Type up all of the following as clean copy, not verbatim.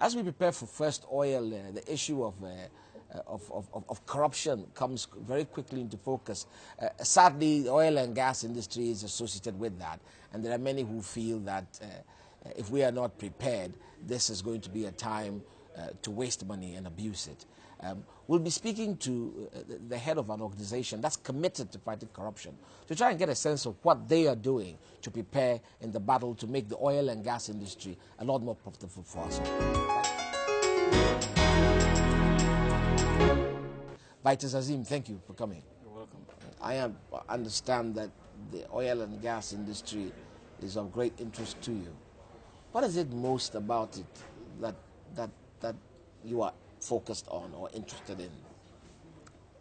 As we prepare for first oil, the issue of corruption comes very quickly into focus. Sadly, the oil and gas industry is associated with that, and there are many who feel that if we are not prepared, this is going to be a time to waste money and abuse it. We'll be speaking to the head of an organization that's committed to fighting corruption to try and get a sense of what they are doing to prepare in the battle to make the oil and gas industry a lot more profitable for us. Vitus Azeem, thank you for coming. You're welcome. I understand that the oil and gas industry is of great interest to you. What is it most about it that you are focused on or interested in?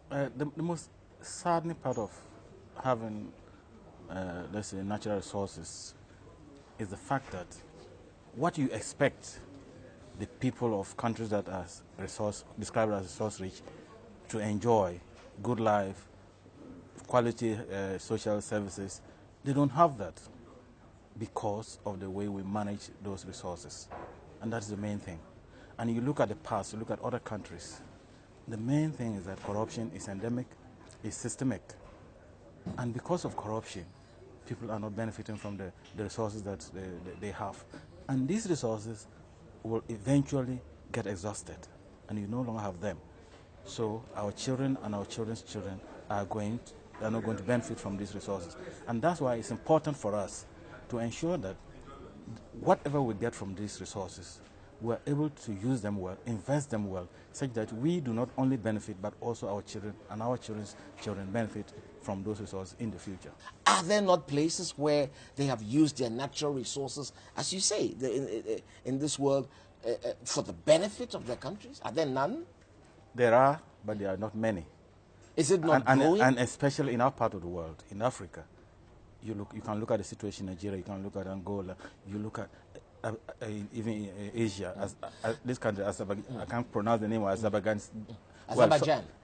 The most saddening part of having, let's say, natural resources is the fact that what you expect the people of countries that are described as resource-rich to enjoy, good life, quality social services, they don't have that because of the way we manage those resources. And that's the main thing. And you look at the past, you look at other countries, the main thing is that corruption is endemic, is systemic. And because of corruption, people are not benefiting from the resources that they have. And these resources will eventually get exhausted, and you no longer have them. So our children and our children's children are not going to benefit from these resources. And that's why it's important for us to ensure that whatever we get from these resources, we're able to use them well, invest them well, such that we do not only benefit, but also our children and our children's children benefit from those resources in the future. Are there not places where they have used their natural resources, as you say, in this world, for the benefit of their countries? Are there none? There are, but there are not many. Is it not growing? And especially in our part of the world, in Africa, you can look at the situation in Nigeria, you can look at Angola, you look at even in Asia, this country, I can't pronounce the name, Azerbaijan.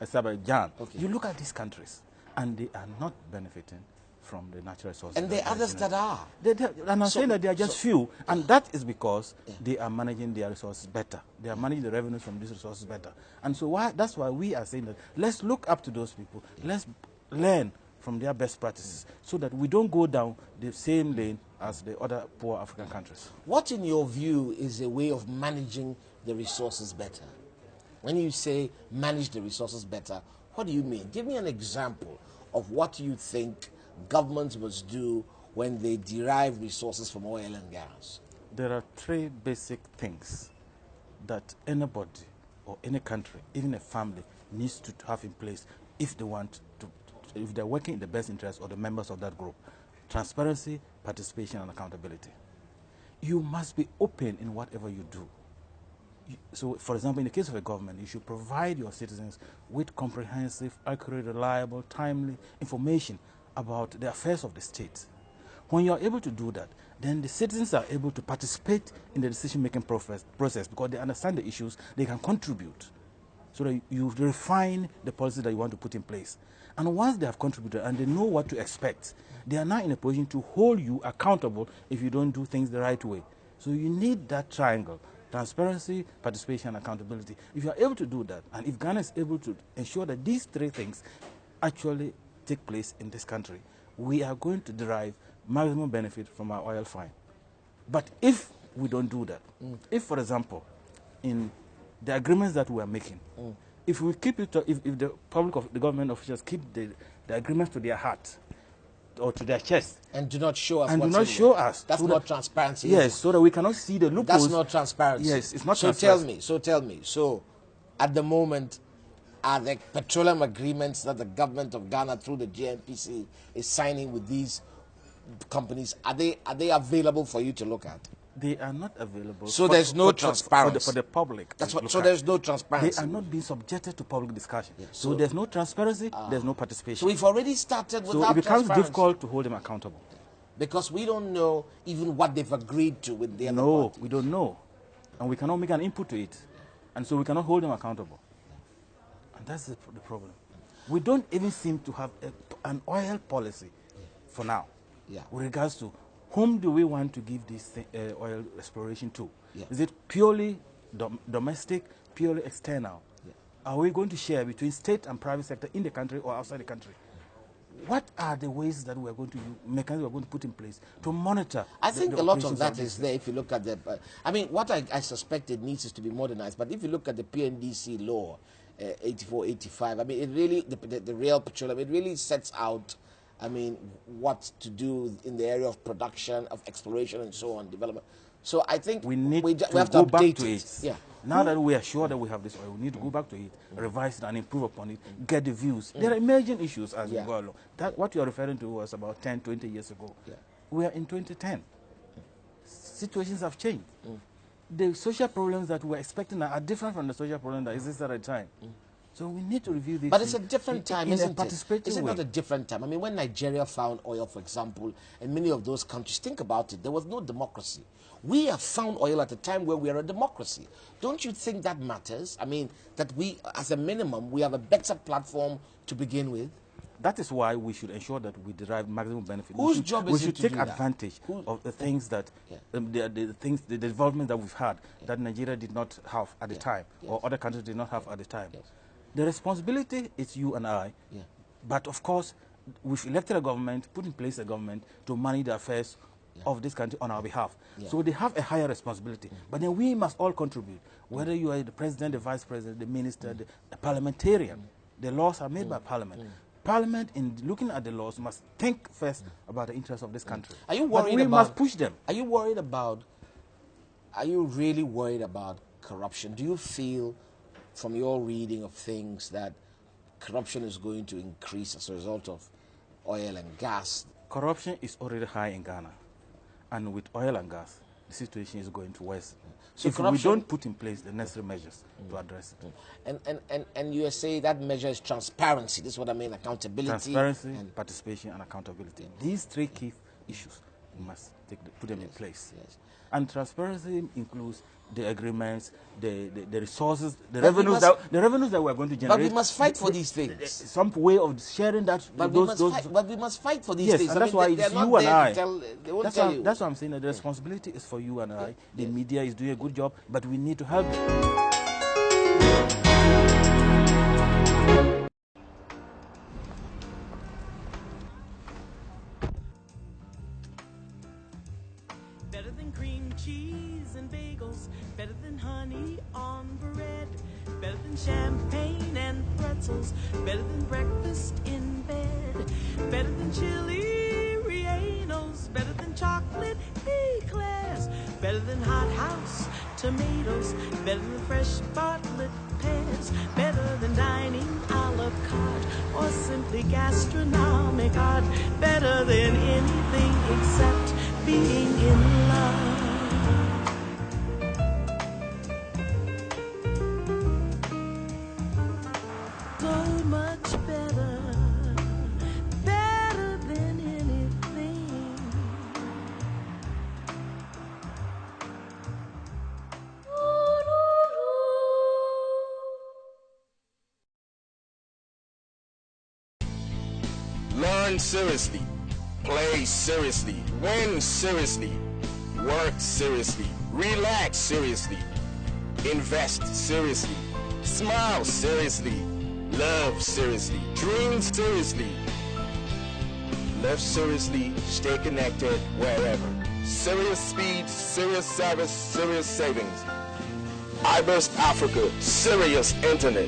Azerbaijan. Okay. You look at these countries, and they are not benefiting from the natural resources. And there are others that are. And I'm saying that they are just few, and that is because they are managing their resources better. They are managing the revenues from these resources better. And so that's why we are saying that let's look up to those people. Let's learn from their best practices so that we don't go down the same lane as the other poor African countries. What, in your view, is a way of managing the resources better? When you say manage the resources better, what do you mean? Give me an example of what you think governments must do when they derive resources from oil and gas. There are three basic things that anybody or any country, even a family, needs to have in place if they want to, if they're working in the best interest of the members of that group. Transparency, participation, and accountability. You must be open in whatever you do. So, for example, in the case of a government, you should provide your citizens with comprehensive, accurate, reliable, timely information about the affairs of the state. When you are able to do that, then the citizens are able to participate in the decision-making process because they understand the issues, they can contribute. So that you refine the policy that you want to put in place. And once they have contributed and they know what to expect, they are now in a position to hold you accountable if you don't do things the right way. So you need that triangle: transparency, participation, and accountability. If you are able to do that, and if Ghana is able to ensure that these three things actually take place in this country, we are going to derive maximum benefit from our oil find. But if we don't do that, if, for example, in the agreements that we are making, if we keep it, if the the government officials keep the agreements to their heart or to their chest and do not show us, and do not show us, that's not transparency. Yes, so that we cannot see the loopholes. That's not transparency. Yes, it's not. So tell me. So, at the moment, are the petroleum agreements that the government of Ghana through the GNPC is signing with these companies, are they available for you to look at? They are not available. So there's no transparency for the public. That's what. So there's no transparency. They are not being subjected to public discussion. Yes. So there's no transparency. There's no participation. So we've already started without So it becomes transparency. difficult to hold them accountable. Because we don't know even what they've agreed to with the other No, party. we don't know, and we cannot make an input to it, and so we cannot hold them accountable. And that's the problem. We don't even seem to have an oil policy for now. Yeah. With regards to whom do we want to give this oil exploration to? Yeah. Is it purely domestic, purely external? Yeah. Are we going to share between state and private sector in the country or outside the country? What are the ways that we are going to use, mechanisms we are going to put in place to monitor? I think a lot of that this is there if you look at the... I mean, what I suspect it needs is to be modernized, but if you look at the PNDC law, 84, 85, I mean, it really, the real petroleum, it really sets out, I mean, what to do in the area of production, of exploration, and so on, development. So I think we need we to have go to back update to it. it. Yeah. Now that we are sure that we have this oil, we need to go back to it, revise it and improve upon it, get the views. There are emerging issues as we go along. That, what you are referring to was about 10, 20 years ago. Yeah. We are in 2010. Situations have changed. The social problems that we were expecting are different from the social problems that existed at the time. So we need to review this. But it's a different time, isn't it? Is it way. not a different time? I mean, when Nigeria found oil, for example, and many of those countries, think about it, there was no democracy. We have found oil at a time where we are a democracy. Don't you think that matters? I mean, that we, as a minimum, we have a better platform to begin with? That is why we should ensure that we derive maximum benefit. Whose job is it to do that? We should take advantage of the things that, the development that we've had that Nigeria did not have at the time, or other countries did not have at the time. The responsibility is you and I, but of course, we've elected a government, put in place a government to manage the affairs of this country on our behalf. So they have a higher responsibility. But then we must all contribute, whether you are the president, the vice president, the minister, the parliamentarian. The laws are made by parliament. Parliament, in looking at the laws, must think first about the interests of this country. Are you worried but we must push them. Are you worried about, are you really worried about corruption? Do you feel, from your reading of things, that corruption is going to increase as a result of oil and gas? Corruption is already high in Ghana. And with oil and gas, the situation is going to worsen. So if we don't put in place the necessary measures to address it. And you say that measure is transparency. This is what I mean, accountability. Transparency, and participation, and accountability. These three key issues, we must put them in place. And transparency includes the agreements, the resources, the revenues that we are going to generate. But we must fight for these things. Some way of sharing that. But we must fight for these things. Yes, and that's why it's you and I. That's why I'm saying that the responsibility is for you and I. The media is doing a good job, but we need to help them. Better than cream cheese and bagels, better than honey on bread, better than champagne and pretzels, better than breakfast in bed, better than chili rellenos, better than chocolate eclairs, better than hothouse tomatoes, better than fresh bartlett pears, better than dining a la carte or simply gastronomic art, better than anything except being in love. So much better, better than anything. Learn seriously. Play seriously, win seriously, work seriously, relax seriously, invest seriously, smile seriously, love seriously, dream seriously, live seriously, stay connected wherever. Serious speed, serious service, serious savings. iBurst Africa, serious internet.